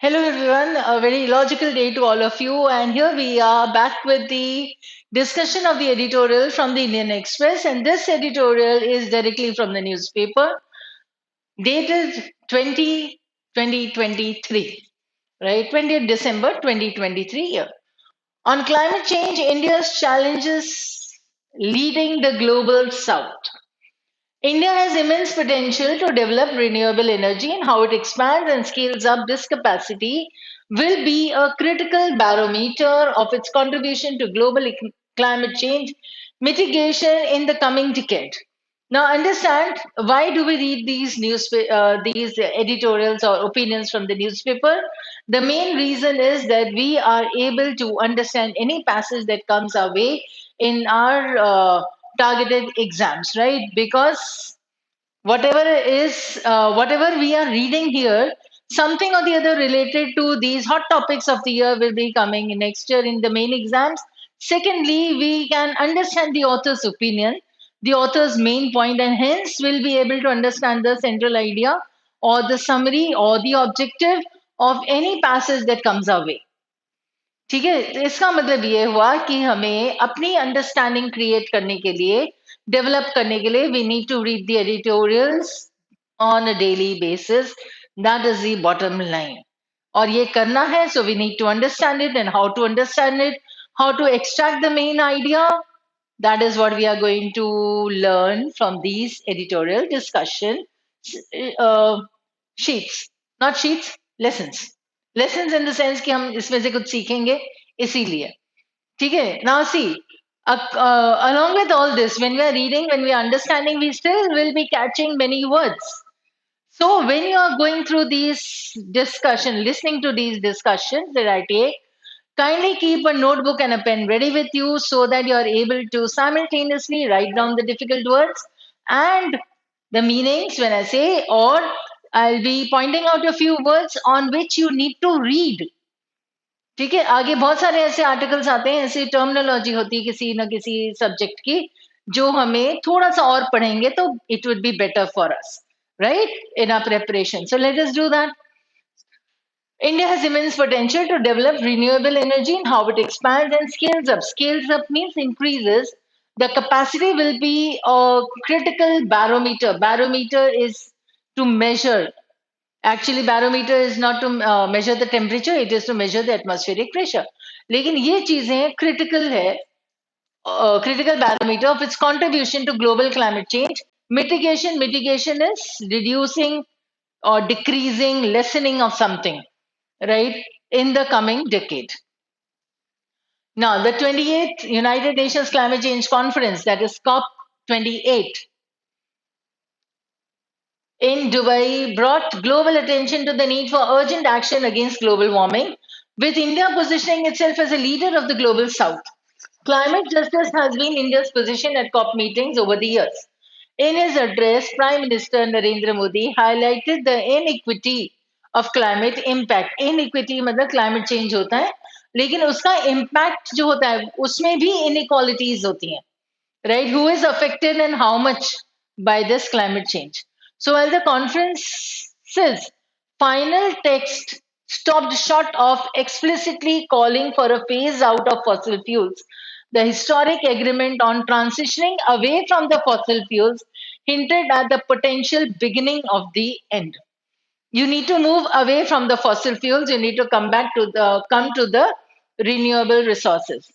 Hello, everyone. A very logical day to all of you. And here we are back with the discussion of the editorial from the Indian Express. And this editorial is directly from the newspaper, dated 2023, right? 20th December 2023 year. On climate change, India's challenges leading the global south. India has immense potential to develop renewable energy, and how it expands and scales up this capacity will be a critical barometer of its contribution to global climate change mitigation in the coming decade. Now, understand why do we read these editorials or opinions from the newspaper? The main reason is that we are able to understand any passage that comes our way in our targeted exams, right? Because whatever we are reading here, something or the other related to these hot topics of the year will be coming in next year in the main exams. Secondly, we can understand the author's opinion, the author's main point, and hence we'll be able to understand the central idea or the summary or the objective of any passage that comes our way. ठीक है, तो इसका मतलब ये हुआ कि हमें अपनी अंडरस्टैंडिंग क्रिएट करने के लिए, डेवलप करने के लिए, we need to read the editorials on a daily basis. That is the bottom line. और ये करना है, so we need to understand it and how to understand it, how to extract the main idea. That is what we are going to learn from these editorial discussion uh, sheets. Not sheets, lessons. Lessons in the sense कि हम इसमें से कुछ सीखेंगे, इसीलिए. ठीक है? Now see, along with all this, when we are reading, when we are understanding, we still will be catching many words. So when you are going through these discussion, listening to these discussions that I take, kindly keep a notebook and a pen ready with you so that you are able to simultaneously write down the difficult words and the meanings when I say, or I'll be pointing out a few words on which you need to read. ठीक है, आगे बहुत सारे ऐसे articles आते हैं, ऐसी terminology होती है किसी न किसी सब्जेक्ट की, जो हमें थोड़ा सा और पढ़ेंगे तो it would be better for us, right, in our preparation. So let us do that. India has immense potential to develop renewable energy, and how it expands and scales up. Scales up means increases. The capacity will be a critical barometer. Barometer is to measure. Actually, barometer is not to measure the temperature, it is to measure the atmospheric pressure. लेकिन ये चीजें critical है, critical barometer of its contribution to global climate change. Mitigation is reducing or decreasing, lessening of something, right, in the coming decade. Now, the 28th United Nations Climate Change Conference, that is COP28, in Dubai, brought global attention to the need for urgent action against global warming, with India positioning itself as a leader of the global south. Climate justice has been India's position at COP meetings over the years. In his address, Prime Minister Narendra Modi highlighted the inequity of climate impact. Inequity मतलब climate change होता है, लेकिन उसका impact जो होता है, उसमें भी inequalities होती हैं, right? Who is affected and how much by this climate change? So while the conference's final text stopped short of explicitly calling for a phase out of fossil fuels, the historic agreement on transitioning away from the fossil fuels hinted at the potential beginning of the end. You need to move away from the fossil fuels. You need to come to the renewable resources.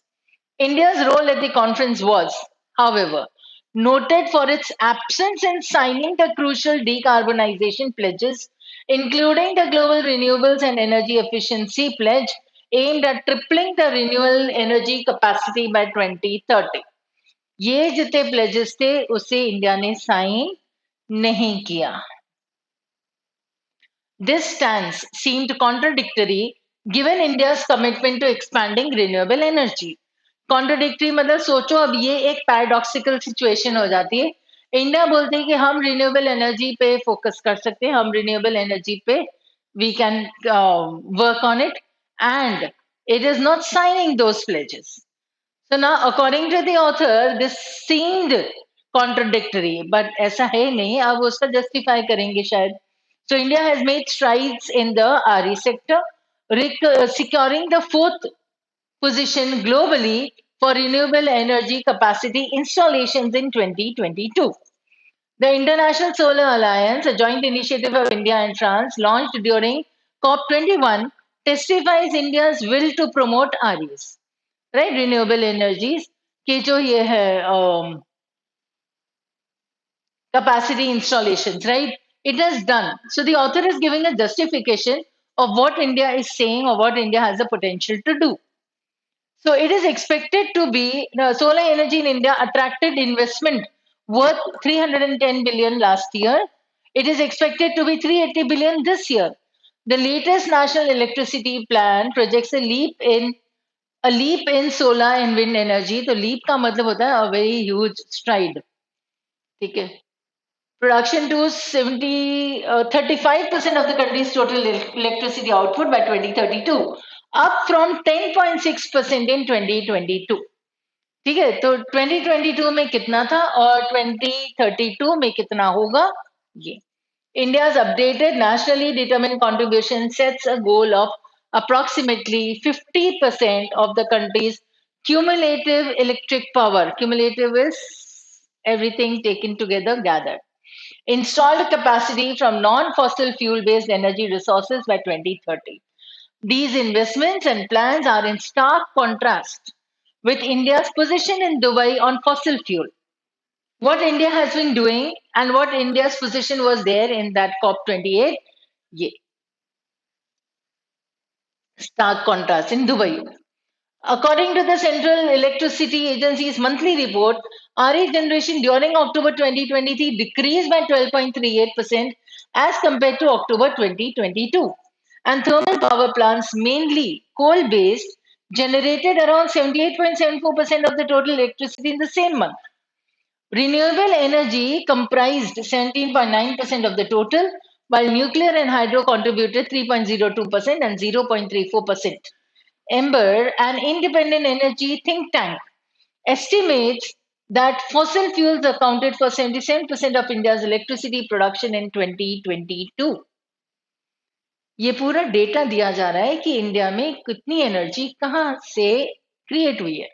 India's role at the conference was, however, noted for its absence in signing the crucial decarbonization pledges, including the Global Renewables and Energy Efficiency Pledge, aimed at tripling the renewable energy capacity by 2030. ये जितने pledges थे उसे India ने sign नहीं किया. This stance seemed contradictory given India's commitment to expanding renewable energy. Contradictory मतलब सोचो, अब ये एक पैराडॉक्सिकल सिचुएशन हो जाती है. इंडिया बोलती है कि हम रिन्यूएबल एनर्जी पे फोकस कर सकते हैं, हम रिन्यूएबल एनर्जी पे we can work on it, and it is not signing those pledges. So now, according to the author, this seemed contradictory, but ऐसा है नहीं. अब उसका justify करेंगे शायद. So India has made strides in the RE sector. securing the fourth position globally for renewable energy capacity installations in 2022. The International Solar Alliance, a joint initiative of India and France, launched during COP21, testifies India's will to promote REs, right? Renewable energies, कि जो ये है capacity installations, right? It is done. So the author is giving a justification of what India is saying or what India has the potential to do. So it is expected to be solar energy in India attracted investment worth 310 billion last year. It is expected to be 380 billion this year. The latest national electricity plan projects a leap in solar and wind energy. तो leap का मतलब होता है a very huge stride. ठीक है. Production to 35% of the country's total electricity output by 2032, up from 10.6% in 2022. ठीक है, तो 2022 में कितना था और 2032 में कितना होगा ये. India's updated nationally determined contribution sets a goal of approximately 50% of the country's cumulative electric power. Cumulative is everything taken together, gathered. Installed capacity from non-fossil fuel-based energy resources by 2030. These investments and plans are in stark contrast with India's position in Dubai on fossil fuel. What India has been doing and what India's position was there in that COP28, yeah, stark contrast in Dubai. According to the Central Electricity Agency's monthly report, RE generation during October 2023 decreased by 12.38% as compared to October 2022. And thermal power plants, mainly coal based, generated around 78.74% of the total electricity in the same month. Renewable energy comprised 17.9% of the total, while nuclear and hydro contributed 3.02% and 0.34%. Ember, an independent energy think tank, estimates that fossil fuels accounted for 77% of India's electricity production in 2022. ये पूरा data दिया जा रहा है कि India में कितनी energy कहाँ से क्रिएट हुई है.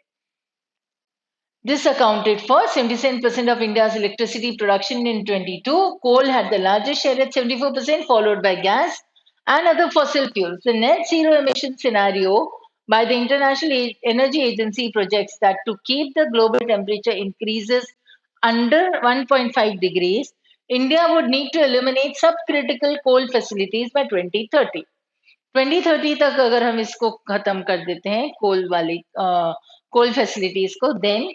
This accounted for 77% of India's electricity production in 22. Coal had the largest share at 74%, followed by gas and other fossil fuels. The net zero emission scenario by the International Energy Agency projects that to keep the global temperature increases under 1.5 degrees, India would need to eliminate subcritical coal facilities by 2030. 2030 तक अगर हम इसको खत्म कर देते हैं कोल facilities को, then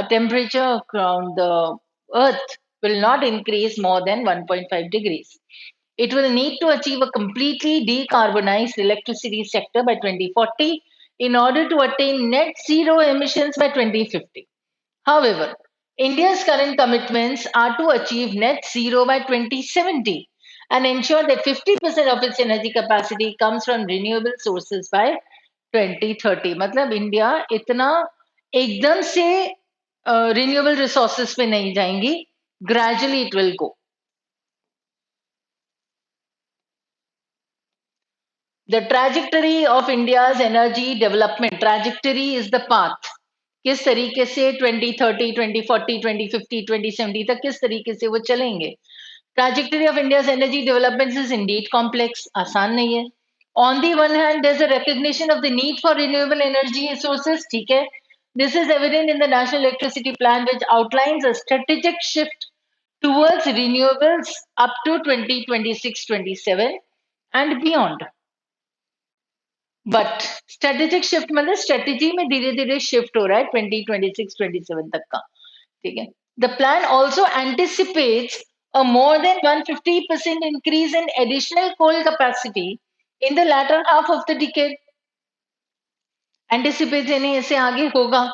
temperature around the earth will not increase more than 1.5 degrees. It will need to achieve a completely decarbonized electricity sector by 2040 in order to attain net zero emissions by 2050. However, India's current commitments are to achieve net zero by 2070 and ensure that 50% of its energy capacity comes from renewable sources by 2030. मतलब India इतना एकदम से renewable resources पे नहीं जाएंगी, gradually it will go. The trajectory of India's energy development, trajectory is the path. किस तरीके से 2030, 2040, 2050, 2070 तक किस तरीके से वो चलेंगे. Trajectory of India's energy development is indeed complex, आसान नहीं है. On the one hand, there's a recognition of the need for renewable energy sources, ठीक है. This is evident in the National Electricity Plan, which outlines a strategic shift towards renewables up to 2026-27 and beyond. But strategic shift मतलब strategy में धीरे धीरे shift हो रहा है 2026-27 तक का. ठीक है. The plan also anticipates a more than 150% increase in additional coal capacity in the latter half of the decade. Anticipate यानी ऐसे आगे होगा.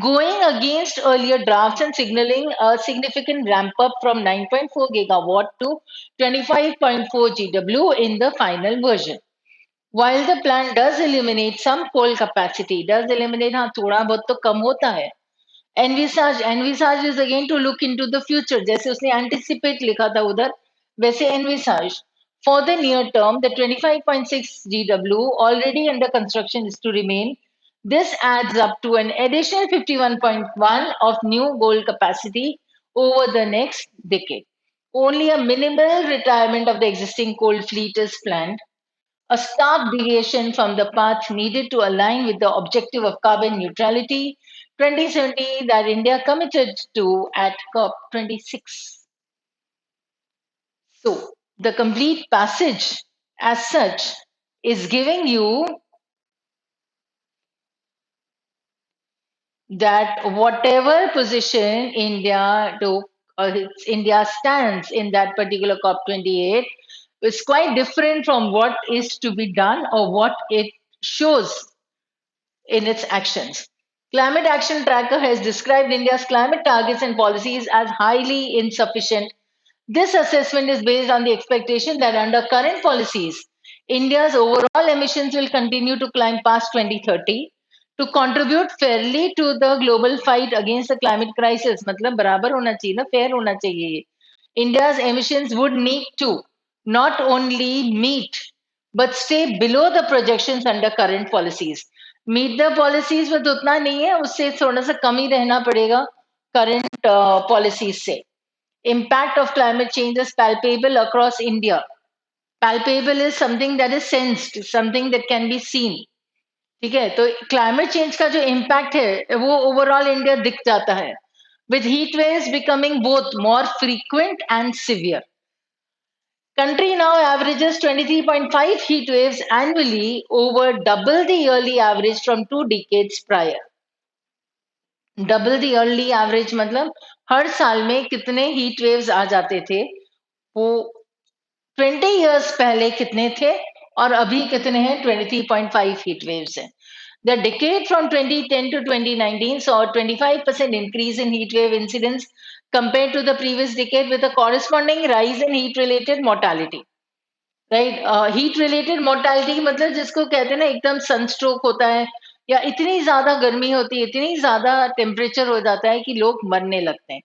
Going against earlier drafts and signaling a significant ramp up from 9.4 gigawatt to 25.4 GW in the final version. While the plan does eliminate some coal capacity, does eliminate हाँ थोड़ा बहुत तो कम होता है. Envisage is again to look into the future. जैसे उसने anticipate लिखा था उधर, वैसे envisage For the near term, the 25.6 GW already under construction is to remain. This adds up to an additional 51.1 of new gold capacity over the next decade. Only a minimal retirement of the existing coal fleet is planned, a stark deviation from the path needed to align with the objective of carbon neutrality 2070 that India committed to at COP26. So, the complete passage as such is giving you that whatever position India took or India stands in that particular COP28 is quite different from what is to be done or what it shows in its actions. Climate Action Tracker has described India's climate targets and policies as highly insufficient. This assessment is based on the expectation that under current policies, India's overall emissions will continue to climb past 2030 to contribute fairly to the global fight against the climate crisis. मतलब बराबर होना चाहिए ना, fair होना चाहिए ये. India's emissions would need to not only meet but stay below the projections under current policies. Meet the policies with उतना नहीं है, उससे थोड़ा सा कम ही रहना पड़ेगा current policies से. Impact of climate change is palpable across India. Palpable is something that is sensed, something that can be seen. ठीक है, तो क्लाइमेट चेंज का जो इम्पैक्ट है वो ओवरऑल इंडिया दिख जाता है with heat waves becoming both more frequent and severe. Country now averages 23.5 heat waves annually, over double the yearly average from 2 decades prior. Double the early average मतलब हर साल में कितने हीट वेव्स आ जाते थे, वो 20 years पहले कितने थे और अभी कितने हैं, 23.5 हीट वेव्स हैं. The decade from 2010 to 2019 saw a 25% increase in heat wave incidence compared to the previous decade, with a corresponding rise in heat related mortality. Right, heat related mortality मतलब जिसको कहते हैं ना एकदम सनस्ट्रोक होता है या इतनी ज्यादा गर्मी होती है, इतनी ज्यादा टेम्परेचर हो जाता है कि लोग मरने लगते हैं,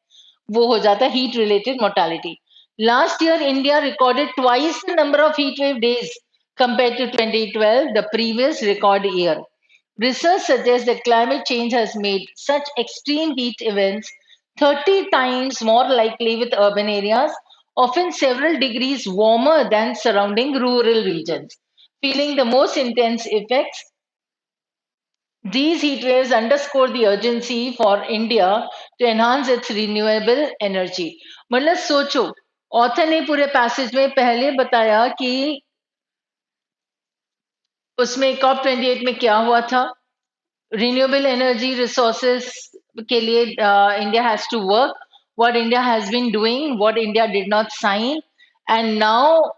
वो हो जाता है heat related mortality. Last year India recorded twice the number of heat wave days compared to 2012, the previous record year. Research suggests that climate change has made such extreme heat events 30 times more likely with urban areas, often several degrees warmer than surrounding rural regions, feeling the most intense effects. These heat waves underscore the urgency for India to enhance its renewable energy. मतलब सोचो, author ने पूरे passage में पहले बताया कि उसमें COP28 में क्या हुआ था, renewable energy resources के लिए India has to work, what India has been doing, what India did not sign, and now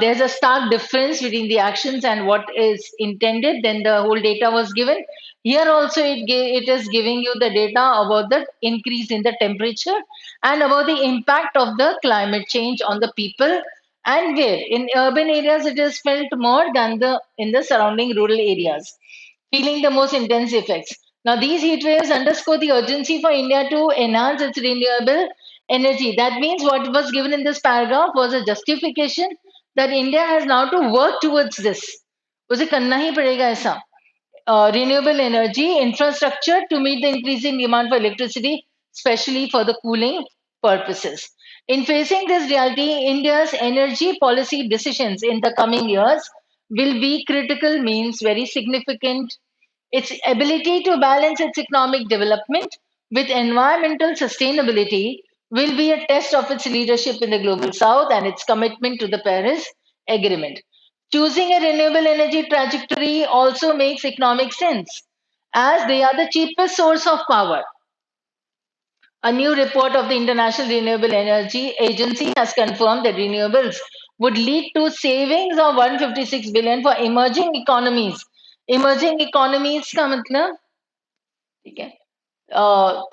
there's a stark difference between the actions and what is intended. Then the whole data was given. Here also it is giving you the data about the increase in the temperature and about the impact of the climate change on the people, and where in urban areas it is felt more than the in the surrounding rural areas, feeling the most intense effects. Now, these heat waves underscore the urgency for India to enhance its renewable energy. That means what was given in this paragraph was a justification that India has now to work towards this. उसे करना ही पड़ेगा ऐसा. Renewable energy infrastructure to meet the increasing demand for electricity, especially for the cooling purposes. In facing this reality, India's energy policy decisions in the coming years will be critical, means very significant. Its ability to balance its economic development with environmental sustainability will be a test of its leadership in the global south and its commitment to the Paris Agreement. Choosing a renewable energy trajectory also makes economic sense, as they are the cheapest source of power. A new report of the International Renewable Energy Agency has confirmed that renewables would lead to savings of 156 billion for emerging economies. Emerging economies का मतलब ठीक है,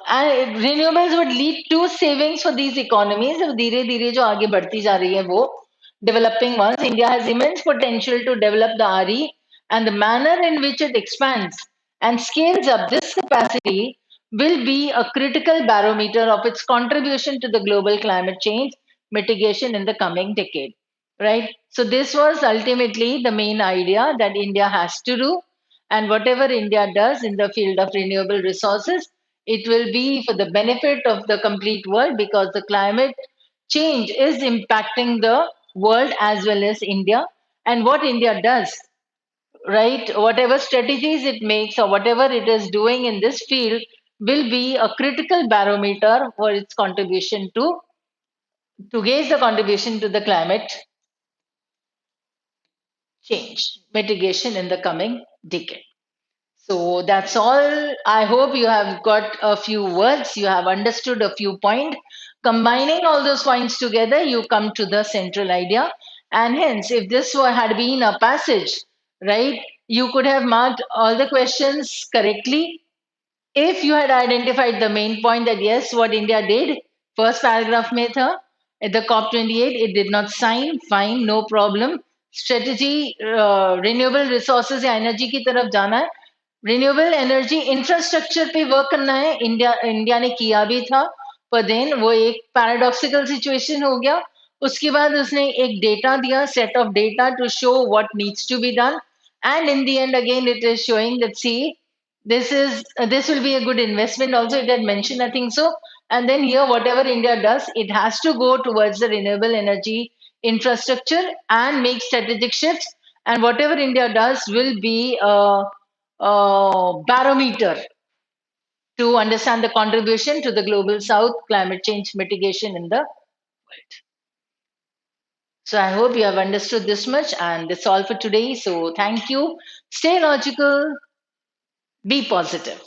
and renewables would lead to savings for these economies. अब धीरे धीरे जो आगे बढ़ती जा रही है वो developing ones, India has immense potential to develop the RE, and the manner in which it expands and scales up this capacity will be a critical barometer of its contribution to the global climate change mitigation in the coming decade. right? So this was ultimately the main idea that India has to do, and whatever India does in the field of renewable resources, it will be for the benefit of the complete world, because the climate change is impacting the world as well as India. And what India does, right, whatever strategies it makes or whatever it is doing in this field, will be a critical barometer for its contribution to gauge the contribution to the climate change mitigation in the coming decade. So that's all. I hope you have got a few words, you have understood a few points. Combining all those points together, you come to the central idea. And hence, if this had been a passage, right, you could have marked all the questions correctly if you had identified the main point that yes, what India did, first paragraph में था, at the COP28, it did not sign, fine, no problem. Strategy, renewable resources या energy की तरफ जाना है, renewable energy infrastructure पे work करना है, इंडिया इंडिया ने किया भी था, पर देन वो एक पैराडॉक्सिकल सिचुएशन हो गया. उसके बाद उसने एक डेटा दिया, set of data to show what needs to be done, and in the end again it is showing that see this will be a good investment also. It had mentioned, I think so. And then here, whatever India does, it has to go towards the renewable energy infrastructure and make strategic shifts. And whatever India does will be a barometer to understand the contribution to the global south climate change mitigation in the world. So I hope you have understood this much, and that's all for today. So thank you. Stay logical, be positive.